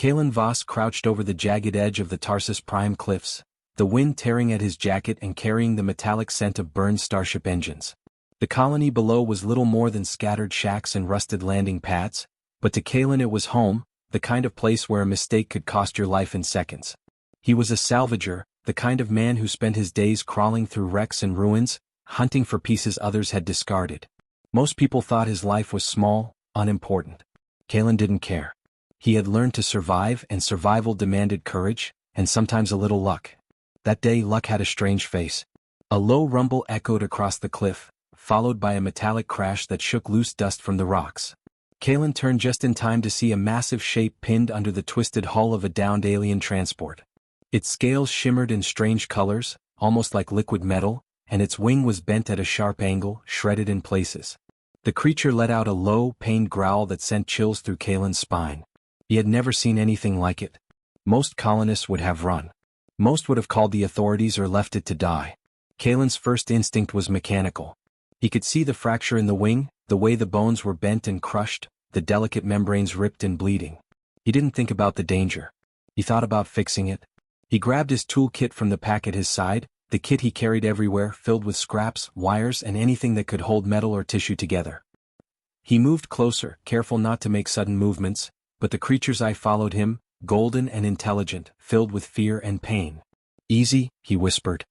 Kalen Voss crouched over the jagged edge of the Tarsus Prime cliffs, the wind tearing at his jacket and carrying the metallic scent of burned starship engines. The colony below was little more than scattered shacks and rusted landing pads, but to Kalen it was home, the kind of place where a mistake could cost your life in seconds. He was a salvager, the kind of man who spent his days crawling through wrecks and ruins, hunting for pieces others had discarded. Most people thought his life was small, unimportant. Kalen didn't care. He had learned to survive, and survival demanded courage, and sometimes a little luck. That day luck had a strange face. A low rumble echoed across the cliff, followed by a metallic crash that shook loose dust from the rocks. Kalen turned just in time to see a massive shape pinned under the twisted hull of a downed alien transport. Its scales shimmered in strange colors, almost like liquid metal, and its wing was bent at a sharp angle, shredded in places. The creature let out a low, pained growl that sent chills through Kalen's spine. He had never seen anything like it. Most colonists would have run. Most would have called the authorities or left it to die. Kalen's first instinct was mechanical. He could see the fracture in the wing, the way the bones were bent and crushed, the delicate membranes ripped and bleeding. He didn't think about the danger. He thought about fixing it. He grabbed his toolkit from the pack at his side, the kit he carried everywhere, filled with scraps, wires, and anything that could hold metal or tissue together. He moved closer, careful not to make sudden movements, but the creature's eye followed him, golden and intelligent, filled with fear and pain. "Easy," he whispered.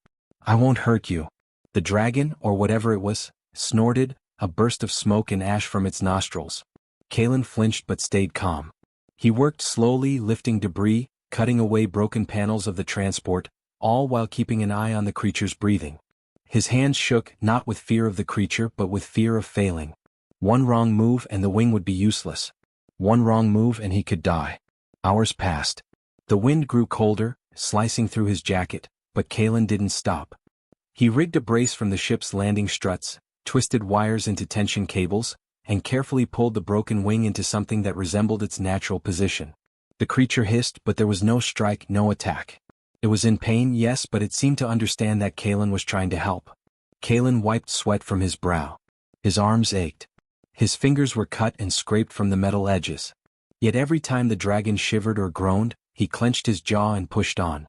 "I won't hurt you." The dragon, or whatever it was, snorted, a burst of smoke and ash from its nostrils. Kalen flinched but stayed calm. He worked slowly, lifting debris, cutting away broken panels of the transport, all while keeping an eye on the creature's breathing. His hands shook, not with fear of the creature but with fear of failing. One wrong move and the wing would be useless. One wrong move and he could die. Hours passed. The wind grew colder, slicing through his jacket, but Kalen didn't stop. He rigged a brace from the ship's landing struts, twisted wires into tension cables, and carefully pulled the broken wing into something that resembled its natural position. The creature hissed, but there was no strike, no attack. It was in pain, yes, but it seemed to understand that Kalen was trying to help. Kalen wiped sweat from his brow. His arms ached. His fingers were cut and scraped from the metal edges. Yet every time the dragon shivered or groaned, he clenched his jaw and pushed on.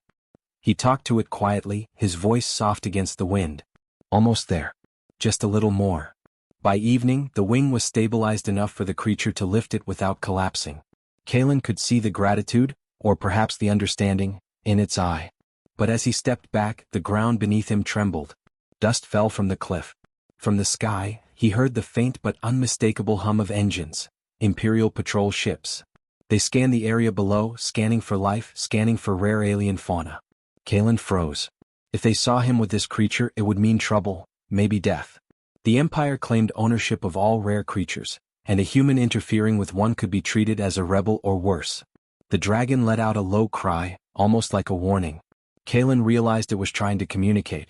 He talked to it quietly, his voice soft against the wind. "Almost there. Just a little more." By evening, the wing was stabilized enough for the creature to lift it without collapsing. Kalen could see the gratitude, or perhaps the understanding, in its eye. But as he stepped back, the ground beneath him trembled. Dust fell from the cliff. From the sky, he heard the faint but unmistakable hum of engines, Imperial patrol ships. They scanned the area below, scanning for life, scanning for rare alien fauna. Kalen froze. If they saw him with this creature, it would mean trouble, maybe death. The Empire claimed ownership of all rare creatures, and a human interfering with one could be treated as a rebel or worse. The dragon let out a low cry, almost like a warning. Kalen realized it was trying to communicate.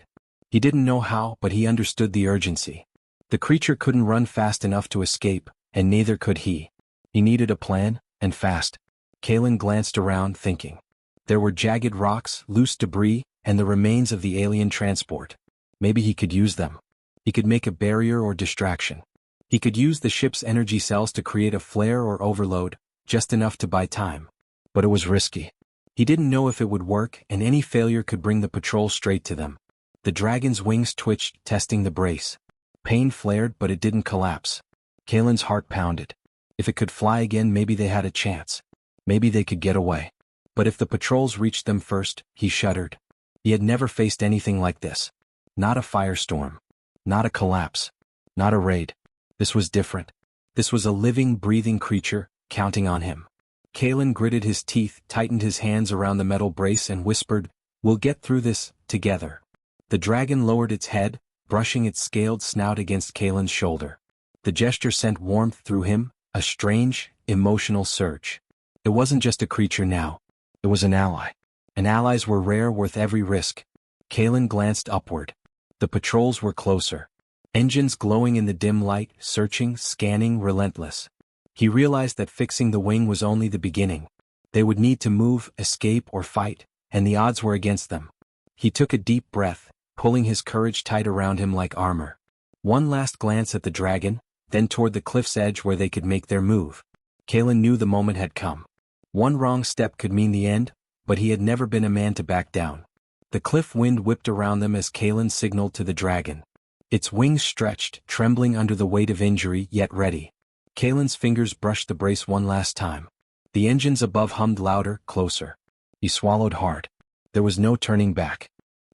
He didn't know how, but he understood the urgency. The creature couldn't run fast enough to escape, and neither could he. He needed a plan, and fast. Kalen glanced around, thinking. There were jagged rocks, loose debris, and the remains of the alien transport. Maybe he could use them. He could make a barrier or distraction. He could use the ship's energy cells to create a flare or overload, just enough to buy time. But it was risky. He didn't know if it would work, and any failure could bring the patrol straight to them. The dragon's wings twitched, testing the brace. Pain flared, but it didn't collapse. Kalen's heart pounded. If it could fly again, maybe they had a chance. Maybe they could get away. But if the patrols reached them first, he shuddered. He had never faced anything like this. Not a firestorm. Not a collapse. Not a raid. This was different. This was a living, breathing creature, counting on him. Kalen gritted his teeth, tightened his hands around the metal brace and whispered, "We'll get through this, together." The dragon lowered its head, brushing its scaled snout against Kalen's shoulder. The gesture sent warmth through him, a strange, emotional surge. It wasn't just a creature now. It was an ally. And allies were rare, worth every risk. Kalen glanced upward. The patrols were closer. Engines glowing in the dim light, searching, scanning, relentless. He realized that fixing the wing was only the beginning. They would need to move, escape, or fight, and the odds were against them. He took a deep breath, pulling his courage tight around him like armor. One last glance at the dragon, then toward the cliff's edge where they could make their move. Kalen knew the moment had come. One wrong step could mean the end, but he had never been a man to back down. The cliff wind whipped around them as Kalen signaled to the dragon. Its wings stretched, trembling under the weight of injury, yet ready. Kalen's fingers brushed the brace one last time. The engines above hummed louder, closer. He swallowed hard. There was no turning back.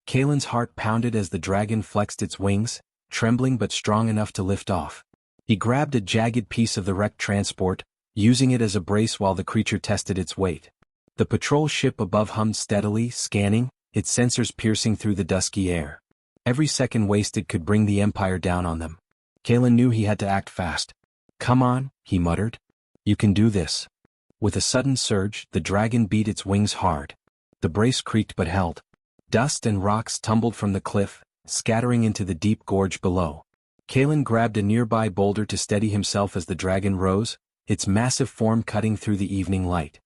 Kalen's heart pounded as the dragon flexed its wings, trembling but strong enough to lift off. He grabbed a jagged piece of the wrecked transport, using it as a brace while the creature tested its weight. The patrol ship above hummed steadily, scanning, its sensors piercing through the dusky air. Every second wasted could bring the Empire down on them. Kalen knew he had to act fast. "Come on," he muttered. "You can do this." With a sudden surge, the dragon beat its wings hard. The brace creaked but held. Dust and rocks tumbled from the cliff, scattering into the deep gorge below. Kalen grabbed a nearby boulder to steady himself as the dragon rose, its massive form cutting through the evening light.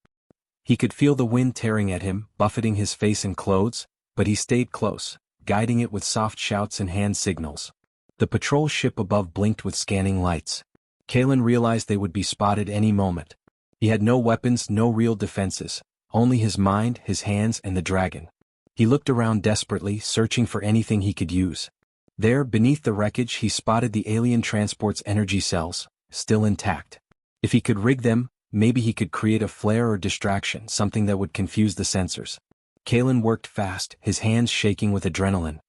He could feel the wind tearing at him, buffeting his face and clothes, but he stayed close, guiding it with soft shouts and hand signals. The patrol ship above blinked with scanning lights. Kalen realized they would be spotted any moment. He had no weapons, no real defenses, only his mind, his hands, and the dragon. He looked around desperately, searching for anything he could use. There, beneath the wreckage, he spotted the alien transport's energy cells, still intact. If he could rig them, maybe he could create a flare or distraction, something that would confuse the sensors. Kalen worked fast, his hands shaking with adrenaline.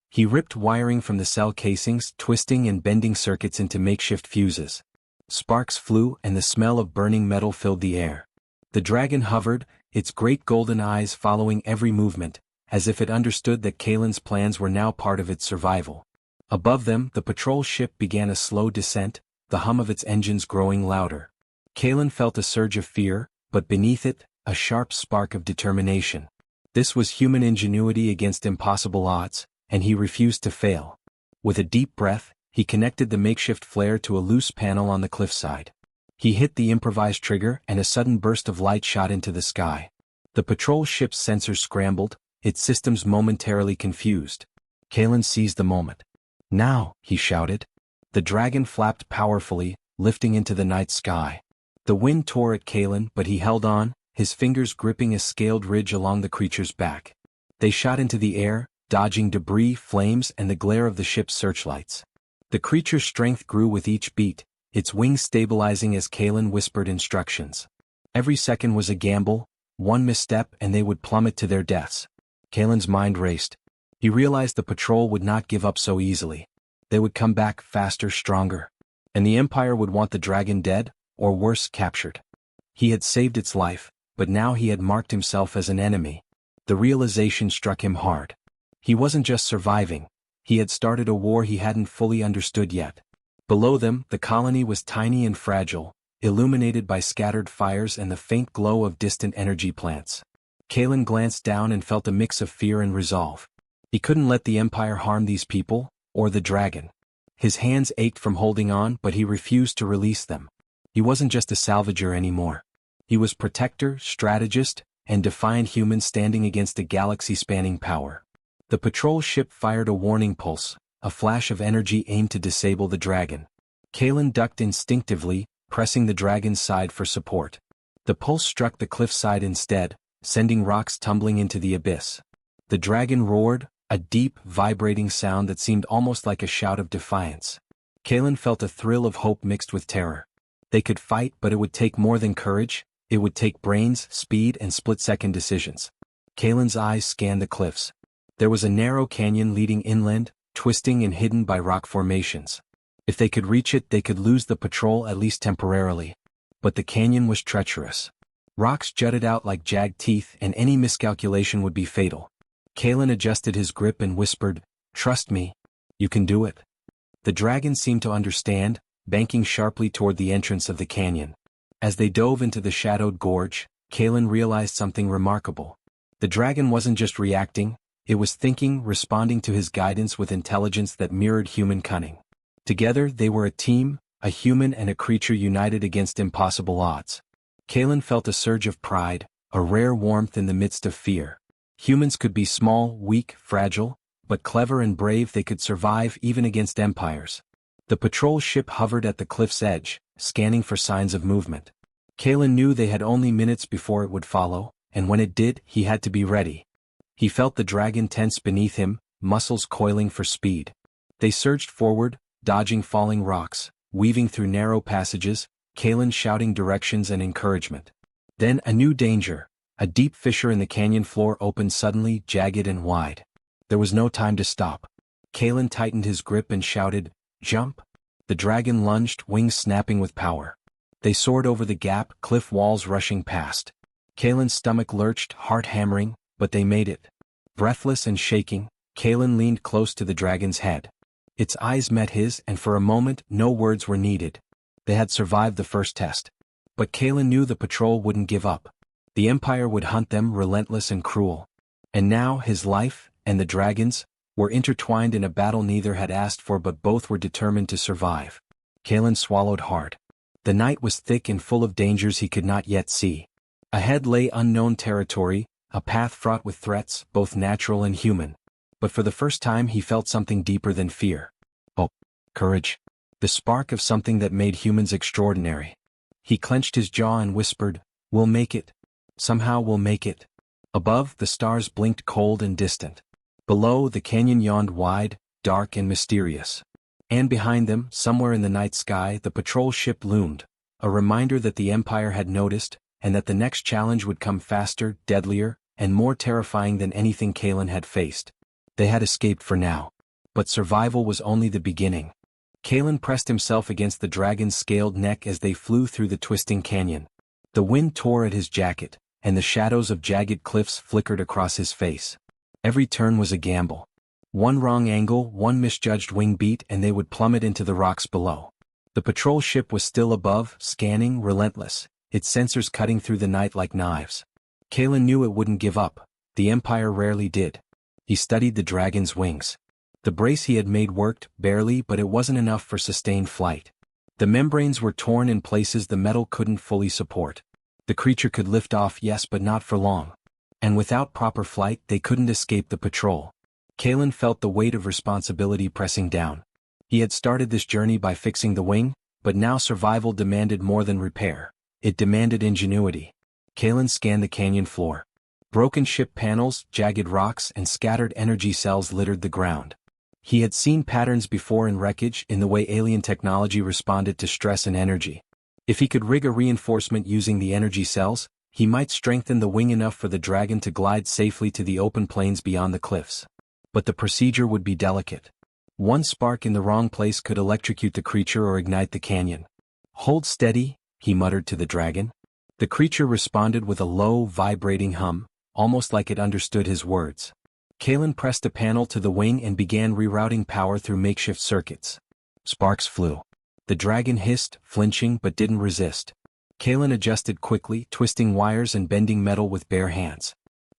He ripped wiring from the cell casings, twisting and bending circuits into makeshift fuses. Sparks flew and the smell of burning metal filled the air. The dragon hovered, its great golden eyes following every movement, as if it understood that Kalen's plans were now part of its survival. Above them, the patrol ship began a slow descent, the hum of its engines growing louder. Kalen felt a surge of fear, but beneath it, a sharp spark of determination. This was human ingenuity against impossible odds, and he refused to fail. With a deep breath, he connected the makeshift flare to a loose panel on the cliffside. He hit the improvised trigger and a sudden burst of light shot into the sky. The patrol ship's sensors scrambled, its systems momentarily confused. Kalen seized the moment. "Now," he shouted. The dragon flapped powerfully, lifting into the night sky. The wind tore at Kalen, but he held on, his fingers gripping a scaled ridge along the creature's back. They shot into the air, dodging debris, flames, and the glare of the ship's searchlights. The creature's strength grew with each beat, its wings stabilizing as Kalen whispered instructions. Every second was a gamble, one misstep and they would plummet to their deaths. Kalen's mind raced. He realized the patrol would not give up so easily. They would come back faster, stronger. And the Empire would want the dragon dead, or worse, captured. He had saved its life, but now he had marked himself as an enemy. The realization struck him hard. He wasn't just surviving, he had started a war he hadn't fully understood yet. Below them, the colony was tiny and fragile, illuminated by scattered fires and the faint glow of distant energy plants. Kalen glanced down and felt a mix of fear and resolve. He couldn't let the Empire harm these people, or the dragon. His hands ached from holding on, but he refused to release them. He wasn't just a salvager anymore. He was protector, strategist, and defiant human standing against a galaxy-spanning power. The patrol ship fired a warning pulse, a flash of energy aimed to disable the dragon. Kalen ducked instinctively, pressing the dragon's side for support. The pulse struck the cliffside instead, sending rocks tumbling into the abyss. The dragon roared, a deep, vibrating sound that seemed almost like a shout of defiance. Kalen felt a thrill of hope mixed with terror. They could fight, but it would take more than courage, it would take brains, speed, and split-second decisions. Kalen's eyes scanned the cliffs. There was a narrow canyon leading inland, twisting and hidden by rock formations. If they could reach it, they could lose the patrol at least temporarily. But the canyon was treacherous. Rocks jutted out like jagged teeth, and any miscalculation would be fatal. Kalen adjusted his grip and whispered, "Trust me. You can do it." The dragon seemed to understand, banking sharply toward the entrance of the canyon. As they dove into the shadowed gorge, Kalen realized something remarkable. The dragon wasn't just reacting, it was thinking, responding to his guidance with intelligence that mirrored human cunning. Together they were a team, a human and a creature united against impossible odds. Kalen felt a surge of pride, a rare warmth in the midst of fear. Humans could be small, weak, fragile, but clever and brave. They could survive even against empires. The patrol ship hovered at the cliff's edge, scanning for signs of movement. Kalen knew they had only minutes before it would follow, and when it did, he had to be ready. He felt the dragon tense beneath him, muscles coiling for speed. They surged forward, dodging falling rocks, weaving through narrow passages, Kalen shouting directions and encouragement. Then a new danger. A deep fissure in the canyon floor opened suddenly, jagged and wide. There was no time to stop. Kalen tightened his grip and shouted, "Jump!" The dragon lunged, wings snapping with power. They soared over the gap, cliff walls rushing past. Kalen's stomach lurched, heart hammering, but they made it. Breathless and shaking, Kalen leaned close to the dragon's head. Its eyes met his, and for a moment, no words were needed. They had survived the first test. But Kalen knew the patrol wouldn't give up. The Empire would hunt them, relentless and cruel. And now his life, and the dragon's, were intertwined in a battle neither had asked for, but both were determined to survive. Kalen swallowed hard. The night was thick and full of dangers he could not yet see. Ahead lay unknown territory, a path fraught with threats, both natural and human. But for the first time he felt something deeper than fear. Hope. Courage. The spark of something that made humans extraordinary. He clenched his jaw and whispered, "We'll make it. Somehow we'll make it." Above, the stars blinked cold and distant. Below, the canyon yawned wide, dark and mysterious. And behind them, somewhere in the night sky, the patrol ship loomed, a reminder that the Empire had noticed, and that the next challenge would come faster, deadlier, and more terrifying than anything Kalen had faced. They had escaped for now. But survival was only the beginning. Kalen pressed himself against the dragon's scaled neck as they flew through the twisting canyon. The wind tore at his jacket, and the shadows of jagged cliffs flickered across his face. Every turn was a gamble. One wrong angle, one misjudged wing beat, and they would plummet into the rocks below. The patrol ship was still above, scanning, relentless, its sensors cutting through the night like knives. Kalen knew it wouldn't give up. The Empire rarely did. He studied the dragon's wings. The brace he had made worked, barely, but it wasn't enough for sustained flight. The membranes were torn in places the metal couldn't fully support. The creature could lift off, yes, but not for long. And without proper flight, they couldn't escape the patrol. Kalen felt the weight of responsibility pressing down. He had started this journey by fixing the wing, but now survival demanded more than repair. It demanded ingenuity. Kalen scanned the canyon floor. Broken ship panels, jagged rocks, and scattered energy cells littered the ground. He had seen patterns before in wreckage, in the way alien technology responded to stress and energy. If he could rig a reinforcement using the energy cells, he might strengthen the wing enough for the dragon to glide safely to the open plains beyond the cliffs. But the procedure would be delicate. One spark in the wrong place could electrocute the creature or ignite the canyon. "Hold steady," he muttered to the dragon. The creature responded with a low, vibrating hum, almost like it understood his words. Kalen pressed a panel to the wing and began rerouting power through makeshift circuits. Sparks flew. The dragon hissed, flinching but didn't resist. Kalen adjusted quickly, twisting wires and bending metal with bare hands.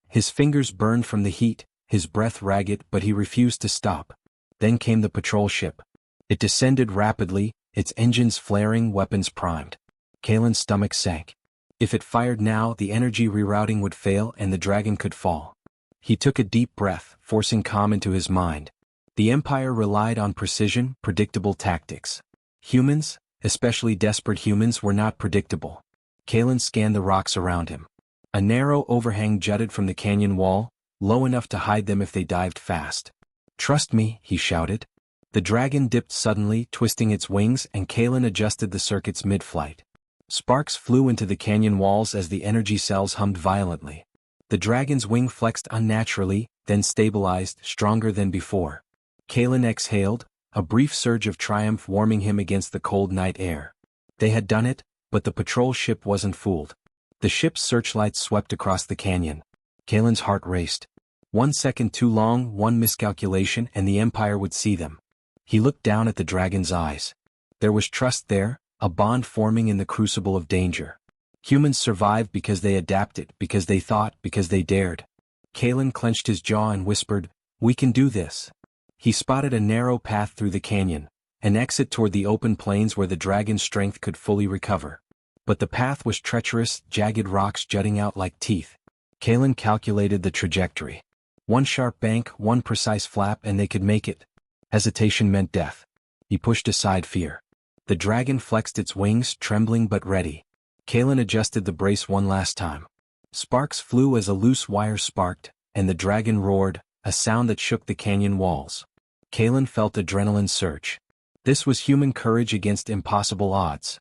His fingers burned from the heat, his breath ragged, but he refused to stop. Then came the patrol ship. It descended rapidly, its engines flaring, weapons primed. Kalen's stomach sank. If it fired now, the energy rerouting would fail and the dragon could fall. He took a deep breath, forcing calm into his mind. The Empire relied on precision, predictable tactics. Humans, especially desperate humans, were not predictable. Kalen scanned the rocks around him. A narrow overhang jutted from the canyon wall, low enough to hide them if they dived fast. "Trust me," he shouted. The dragon dipped suddenly, twisting its wings, and Kalen adjusted the circuits mid-flight. Sparks flew into the canyon walls as the energy cells hummed violently. The dragon's wing flexed unnaturally, then stabilized, stronger than before. Kalen exhaled, a brief surge of triumph warming him against the cold night air. They had done it, but the patrol ship wasn't fooled. The ship's searchlights swept across the canyon. Kalen's heart raced. 1 second too long, one miscalculation, and the Empire would see them. He looked down at the dragon's eyes. There was trust there, a bond forming in the crucible of danger. Humans survived because they adapted, because they thought, because they dared. Kalen clenched his jaw and whispered, "We can do this." He spotted a narrow path through the canyon, an exit toward the open plains where the dragon's strength could fully recover. But the path was treacherous, jagged rocks jutting out like teeth. Kalen calculated the trajectory. One sharp bank, one precise flap, and they could make it. Hesitation meant death. He pushed aside fear. The dragon flexed its wings, trembling but ready. Kalen adjusted the brace one last time. Sparks flew as a loose wire sparked, and the dragon roared, a sound that shook the canyon walls. Kalen felt adrenaline surge. This was human courage against impossible odds.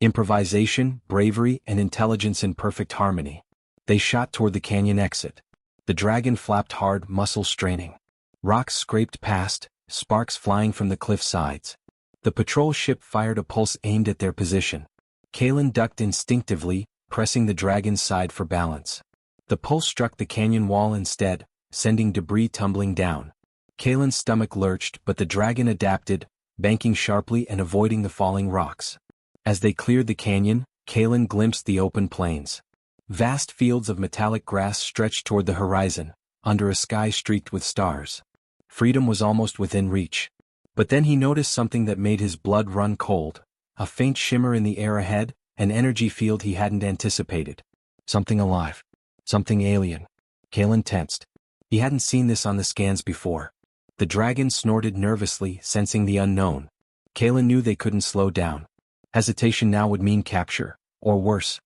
Improvisation, bravery, and intelligence in perfect harmony. They shot toward the canyon exit. The dragon flapped hard, muscles straining. Rocks scraped past, sparks flying from the cliff sides. The patrol ship fired a pulse aimed at their position. Kalen ducked instinctively, pressing the dragon's side for balance. The pulse struck the canyon wall instead, sending debris tumbling down. Kalen's stomach lurched, but the dragon adapted, banking sharply and avoiding the falling rocks. As they cleared the canyon, Kalen glimpsed the open plains. Vast fields of metallic grass stretched toward the horizon, under a sky streaked with stars. Freedom was almost within reach. But then he noticed something that made his blood run cold, a faint shimmer in the air ahead, an energy field he hadn't anticipated. Something alive. Something alien. Kalen tensed. He hadn't seen this on the scans before. The dragon snorted nervously, sensing the unknown. Kalen knew they couldn't slow down. Hesitation now would mean capture, or worse.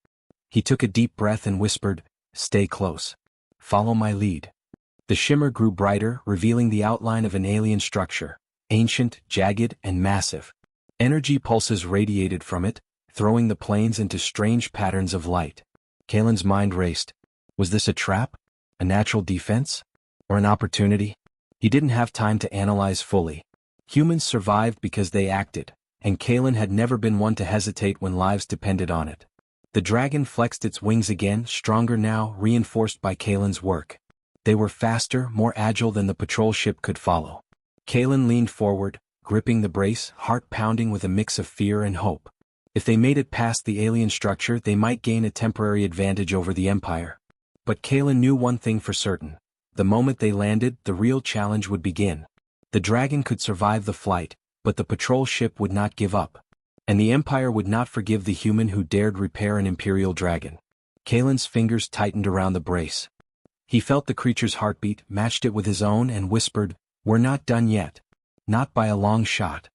He took a deep breath and whispered, "Stay close. Follow my lead." The shimmer grew brighter, revealing the outline of an alien structure, ancient, jagged, and massive. Energy pulses radiated from it, throwing the plains into strange patterns of light. Kalen's mind raced. Was this a trap? A natural defense? Or an opportunity? He didn't have time to analyze fully. Humans survived because they acted, and Kalen had never been one to hesitate when lives depended on it. The dragon flexed its wings again, stronger now, reinforced by Kalen's work. They were faster, more agile than the patrol ship could follow. Kalen leaned forward, gripping the brace, heart pounding with a mix of fear and hope. If they made it past the alien structure, they might gain a temporary advantage over the Empire. But Kalen knew one thing for certain. The moment they landed, the real challenge would begin. The dragon could survive the flight, but the patrol ship would not give up. And the Empire would not forgive the human who dared repair an Imperial dragon. Kalen's fingers tightened around the brace. He felt the creature's heartbeat, matched it with his own, and whispered, "We're not done yet. Not by a long shot."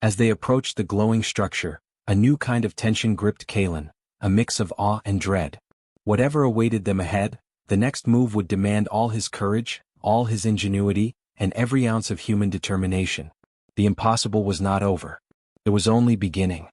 As they approached the glowing structure, a new kind of tension gripped Kalen, a mix of awe and dread. Whatever awaited them ahead, the next move would demand all his courage, all his ingenuity, and every ounce of human determination. The impossible was not over. It was only beginning.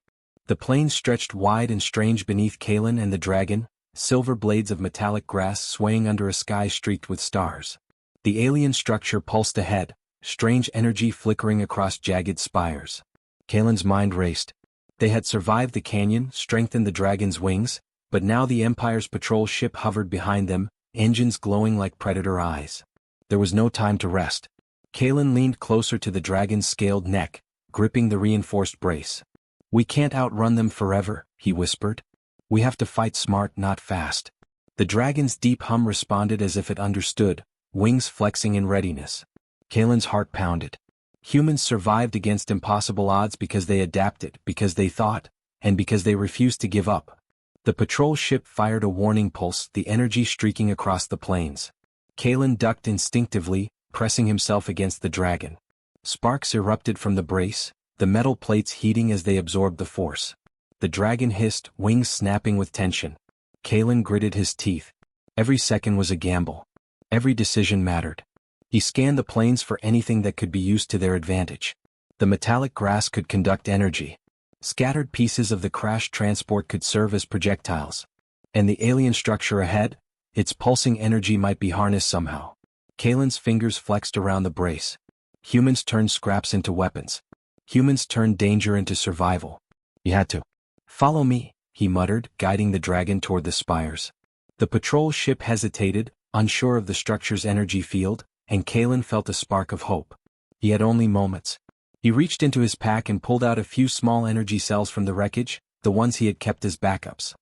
The plains stretched wide and strange beneath Kalen and the dragon, silver blades of metallic grass swaying under a sky streaked with stars. The alien structure pulsed ahead, strange energy flickering across jagged spires. Kalen's mind raced. They had survived the canyon, strengthened the dragon's wings, but now the Empire's patrol ship hovered behind them, engines glowing like predator eyes. There was no time to rest. Kalen leaned closer to the dragon's scaled neck, gripping the reinforced brace. "We can't outrun them forever," he whispered. "We have to fight smart, not fast." The dragon's deep hum responded as if it understood, wings flexing in readiness. Kalen's heart pounded. Humans survived against impossible odds because they adapted, because they thought, and because they refused to give up. The patrol ship fired a warning pulse, the energy streaking across the plains. Kalen ducked instinctively, pressing himself against the dragon. Sparks erupted from the brace, the metal plates heating as they absorbed the force. The dragon hissed, wings snapping with tension. Kalen gritted his teeth. Every second was a gamble. Every decision mattered. He scanned the plains for anything that could be used to their advantage. The metallic grass could conduct energy. Scattered pieces of the crashed transport could serve as projectiles. And the alien structure ahead? Its pulsing energy might be harnessed somehow. Kalen's fingers flexed around the brace. Humans turned scraps into weapons. Humans turned danger into survival. He had to. "Follow me," he muttered, guiding the dragon toward the spires. The patrol ship hesitated, unsure of the structure's energy field, and Kalen felt a spark of hope. He had only moments. He reached into his pack and pulled out a few small energy cells from the wreckage, the ones he had kept as backups.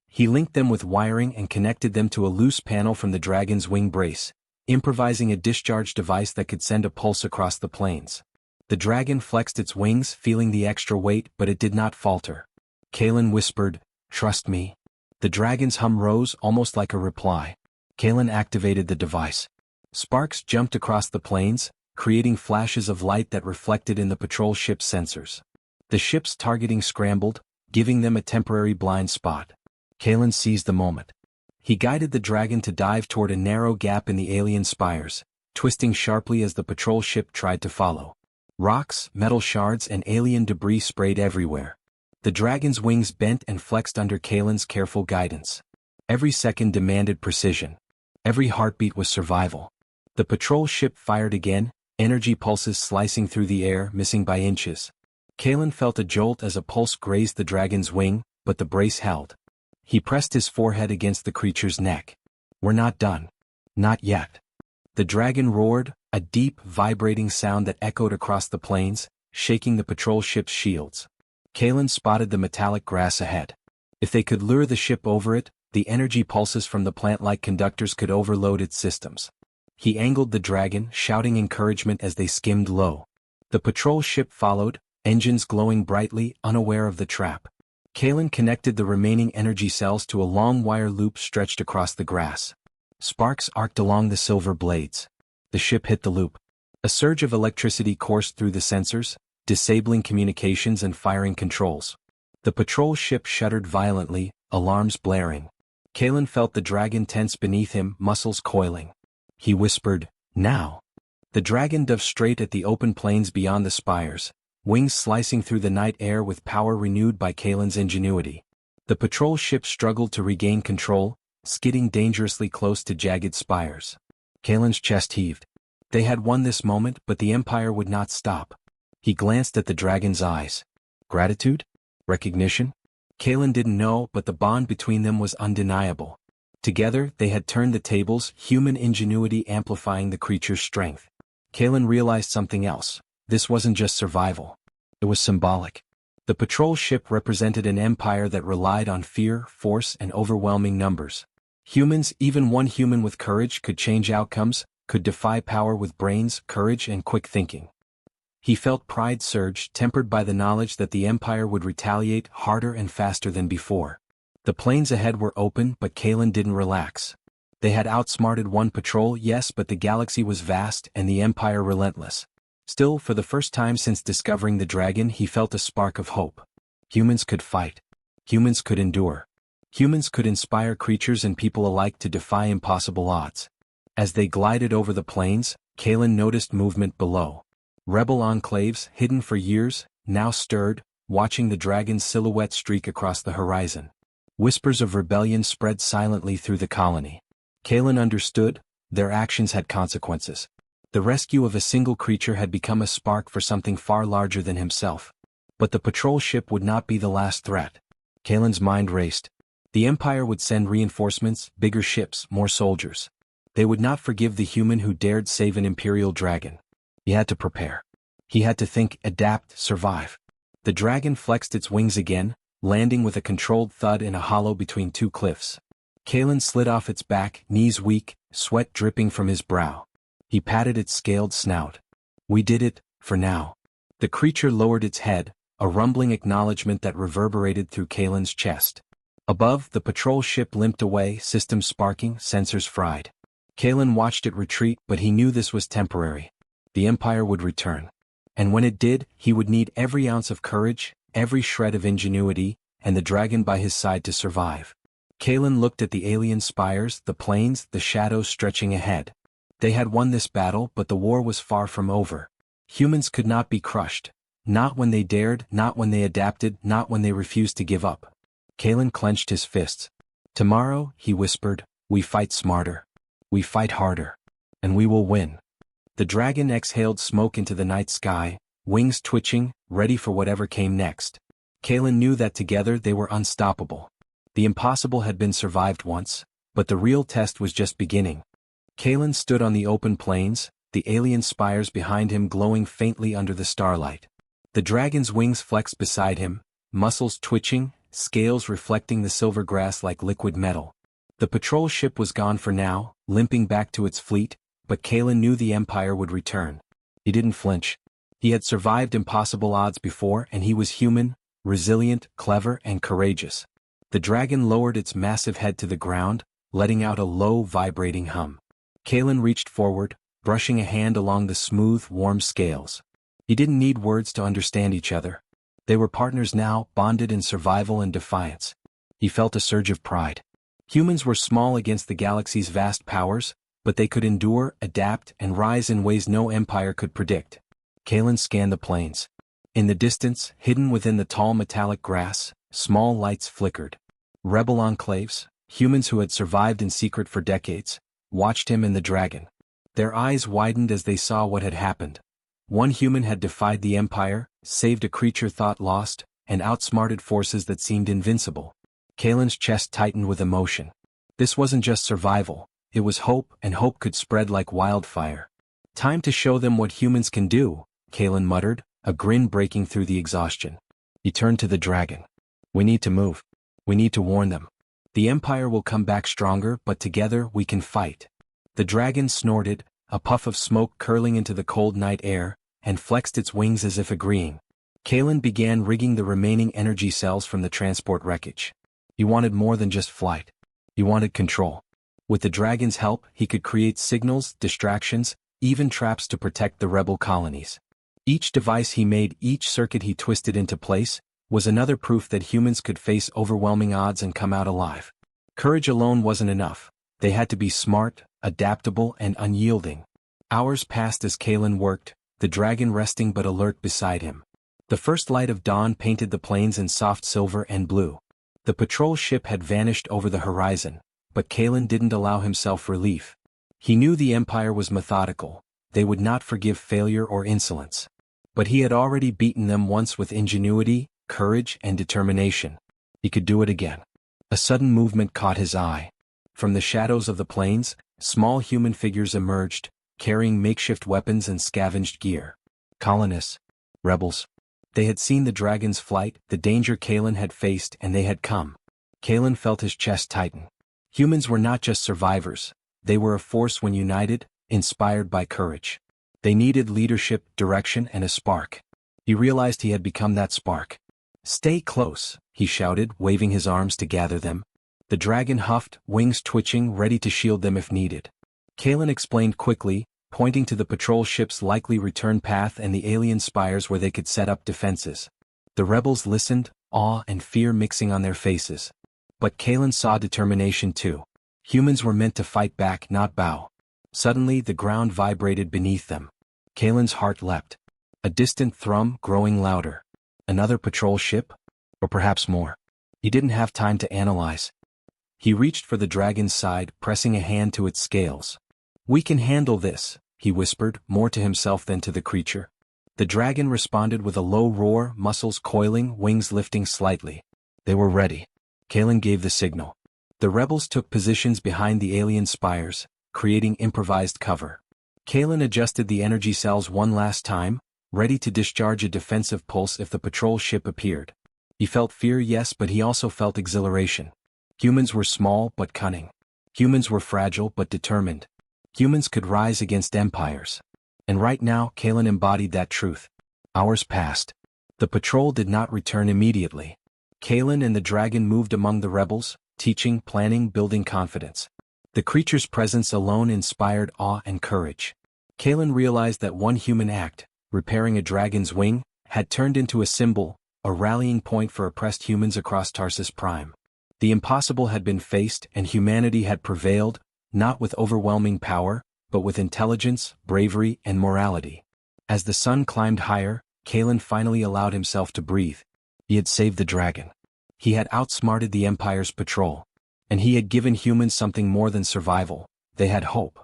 He linked them with wiring and connected them to a loose panel from the dragon's wing brace, improvising a discharge device that could send a pulse across the plains. The dragon flexed its wings, feeling the extra weight, but it did not falter. Kalen whispered, "Trust me." The dragon's hum rose, almost like a reply. Kalen activated the device. Sparks jumped across the plains, creating flashes of light that reflected in the patrol ship's sensors. The ship's targeting scrambled, giving them a temporary blind spot. Kalen seized the moment. He guided the dragon to dive toward a narrow gap in the alien spires, twisting sharply as the patrol ship tried to follow. Rocks, metal shards and alien debris sprayed everywhere. The dragon's wings bent and flexed under Kalen's careful guidance. Every second demanded precision. Every heartbeat was survival. The patrol ship fired again, energy pulses slicing through the air, missing by inches. Kalen felt a jolt as a pulse grazed the dragon's wing, but the brace held. He pressed his forehead against the creature's neck. "We're not done. Not yet." The dragon roared, a deep, vibrating sound that echoed across the plains, shaking the patrol ship's shields. Kalen spotted the metallic grass ahead. If they could lure the ship over it, the energy pulses from the plant-like conductors could overload its systems. He angled the dragon, shouting encouragement as they skimmed low. The patrol ship followed, engines glowing brightly, unaware of the trap. Kalen connected the remaining energy cells to a long wire loop stretched across the grass. Sparks arced along the silver blades. The ship hit the loop. A surge of electricity coursed through the sensors, disabling communications and firing controls. The patrol ship shuddered violently, alarms blaring. Kalen felt the dragon tense beneath him, muscles coiling. He whispered, "Now." The dragon dove straight at the open plains beyond the spires, wings slicing through the night air with power renewed by Kalen's ingenuity. The patrol ship struggled to regain control, skidding dangerously close to jagged spires. Kalen's chest heaved. They had won this moment, but the Empire would not stop. He glanced at the dragon's eyes. Gratitude? Recognition? Kalen didn't know, but the bond between them was undeniable. Together, they had turned the tables, human ingenuity amplifying the creature's strength. Kalen realized something else. This wasn't just survival. It was symbolic. The patrol ship represented an empire that relied on fear, force, and overwhelming numbers. Humans, even one human with courage, could change outcomes, could defy power with brains, courage, and quick thinking. He felt pride surge, tempered by the knowledge that the Empire would retaliate harder and faster than before. The plains ahead were open, but Kalen didn't relax. They had outsmarted one patrol, yes, but the galaxy was vast and the Empire relentless. Still, for the first time since discovering the dragon, he felt a spark of hope. Humans could fight. Humans could endure. Humans could inspire creatures and people alike to defy impossible odds. As they glided over the plains, Kalen noticed movement below. Rebel enclaves, hidden for years, now stirred, watching the dragon's silhouette streak across the horizon. Whispers of rebellion spread silently through the colony. Kalen understood, their actions had consequences. The rescue of a single creature had become a spark for something far larger than himself. But the patrol ship would not be the last threat. Kalen's mind raced. The Empire would send reinforcements, bigger ships, more soldiers. They would not forgive the human who dared save an Imperial dragon. He had to prepare. He had to think, adapt, survive. The dragon flexed its wings again, landing with a controlled thud in a hollow between two cliffs. Kalen slid off its back, knees weak, sweat dripping from his brow. He patted its scaled snout. "We did it, for now." The creature lowered its head, a rumbling acknowledgement that reverberated through Kalen's chest. Above, the patrol ship limped away, systems sparking, sensors fried. Kalen watched it retreat, but he knew this was temporary. The Empire would return. And when it did, he would need every ounce of courage, every shred of ingenuity, and the dragon by his side to survive. Kalen looked at the alien spires, the plains, the shadows stretching ahead. They had won this battle, but the war was far from over. Humans could not be crushed. Not when they dared, not when they adapted, not when they refused to give up. Kalen clenched his fists. "Tomorrow," he whispered, "we fight smarter. We fight harder. And we will win." The dragon exhaled smoke into the night sky, wings twitching, ready for whatever came next. Kalen knew that together they were unstoppable. The impossible had been survived once, but the real test was just beginning. Kalen stood on the open plains, the alien spires behind him glowing faintly under the starlight. The dragon's wings flexed beside him, muscles twitching, scales reflecting the silver grass like liquid metal. The patrol ship was gone for now, limping back to its fleet, but Kalen knew the Empire would return. He didn't flinch. He had survived impossible odds before, and he was human, resilient, clever, and courageous. The dragon lowered its massive head to the ground, letting out a low, vibrating hum. Kalen reached forward, brushing a hand along the smooth, warm scales. He didn't need words to understand each other. They were partners now, bonded in survival and defiance. He felt a surge of pride. Humans were small against the galaxy's vast powers, but they could endure, adapt, and rise in ways no empire could predict. Kalen scanned the plains. In the distance, hidden within the tall metallic grass, small lights flickered. Rebel enclaves, humans who had survived in secret for decades, watched him and the dragon. Their eyes widened as they saw what had happened. One human had defied the Empire, saved a creature thought lost, and outsmarted forces that seemed invincible. Kalen's chest tightened with emotion. This wasn't just survival, it was hope, and hope could spread like wildfire. Time to show them what humans can do, Kalen muttered, a grin breaking through the exhaustion. He turned to the dragon. We need to move. We need to warn them. The Empire will come back stronger, but together we can fight. The dragon snorted, a puff of smoke curling into the cold night air, and flexed its wings as if agreeing. Kalen began rigging the remaining energy cells from the transport wreckage. He wanted more than just flight. He wanted control. With the dragon's help, he could create signals, distractions, even traps to protect the rebel colonies. Each device he made, each circuit he twisted into place, was another proof that humans could face overwhelming odds and come out alive. Courage alone wasn't enough. They had to be smart, adaptable, and unyielding. Hours passed as Kalen worked, the dragon resting but alert beside him. The first light of dawn painted the plains in soft silver and blue. The patrol ship had vanished over the horizon, but Kalen didn't allow himself relief. He knew the Empire was methodical. They would not forgive failure or insolence. But he had already beaten them once with ingenuity, courage, and determination. He could do it again. A sudden movement caught his eye. From the shadows of the plains, small human figures emerged, carrying makeshift weapons and scavenged gear. Colonists. Rebels. They had seen the dragon's flight, the danger Kalen had faced, and they had come. Kalen felt his chest tighten. Humans were not just survivors. They were a force when united, inspired by courage. They needed leadership, direction, and a spark. He realized he had become that spark. Stay close, he shouted, waving his arms to gather them. The dragon huffed, wings twitching, ready to shield them if needed. Kalen explained quickly, pointing to the patrol ship's likely return path and the alien spires where they could set up defenses. The rebels listened, awe and fear mixing on their faces. But Kalen saw determination too. Humans were meant to fight back, not bow. Suddenly the ground vibrated beneath them. Kalen's heart leapt. A distant thrum growing louder. Another patrol ship? Or perhaps more. He didn't have time to analyze. He reached for the dragon's side, pressing a hand to its scales. We can handle this, he whispered, more to himself than to the creature. The dragon responded with a low roar, muscles coiling, wings lifting slightly. They were ready. Kalen gave the signal. The rebels took positions behind the alien spires, creating improvised cover. Kalen adjusted the energy cells one last time, ready to discharge a defensive pulse if the patrol ship appeared. He felt fear, yes, but he also felt exhilaration. Humans were small but cunning. Humans were fragile but determined. Humans could rise against empires. And right now, Kalen embodied that truth. Hours passed. The patrol did not return immediately. Kalen and the dragon moved among the rebels, teaching, planning, building confidence. The creature's presence alone inspired awe and courage. Kalen realized that one human act, repairing a dragon's wing, had turned into a symbol, a rallying point for oppressed humans across Tarsus Prime. The impossible had been faced and humanity had prevailed, not with overwhelming power, but with intelligence, bravery, and morality. As the sun climbed higher, Kalen finally allowed himself to breathe. He had saved the dragon. He had outsmarted the Empire's patrol. And he had given humans something more than survival. They had hope.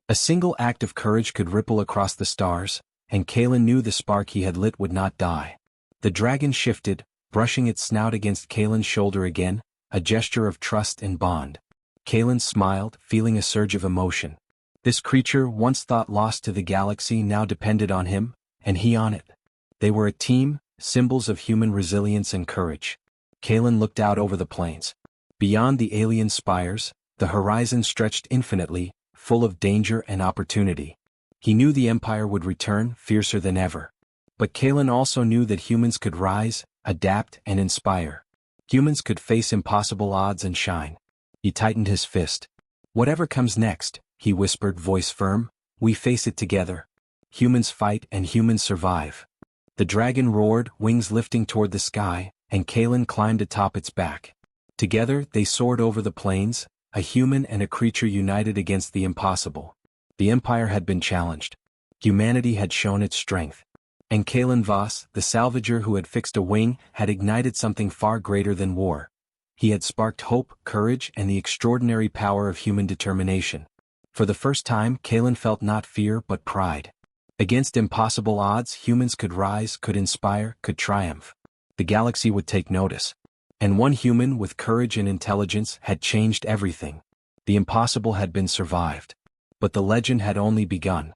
A single act of courage could ripple across the stars, and Kalen knew the spark he had lit would not die. The dragon shifted, brushing its snout against Kalen's shoulder again, a gesture of trust and bond. Kalen smiled, feeling a surge of emotion. This creature, once thought lost to the galaxy, now depended on him, and he on it. They were a team, symbols of human resilience and courage. Kalen looked out over the plains. Beyond the alien spires, the horizon stretched infinitely, full of danger and opportunity. He knew the Empire would return, fiercer than ever. But Kalen also knew that humans could rise, adapt, and inspire. Humans could face impossible odds and shine. He tightened his fist. Whatever comes next, he whispered, voice firm, we face it together. Humans fight and humans survive. The dragon roared, wings lifting toward the sky, and Kalen climbed atop its back. Together, they soared over the plains, a human and a creature united against the impossible. The Empire had been challenged. Humanity had shown its strength. And Kalen Voss, the salvager who had fixed a wing, had ignited something far greater than war. He had sparked hope, courage, and the extraordinary power of human determination. For the first time, Kalen felt not fear but pride. Against impossible odds, humans could rise, could inspire, could triumph. The galaxy would take notice. And one human with courage and intelligence had changed everything. The impossible had been survived. But the legend had only begun.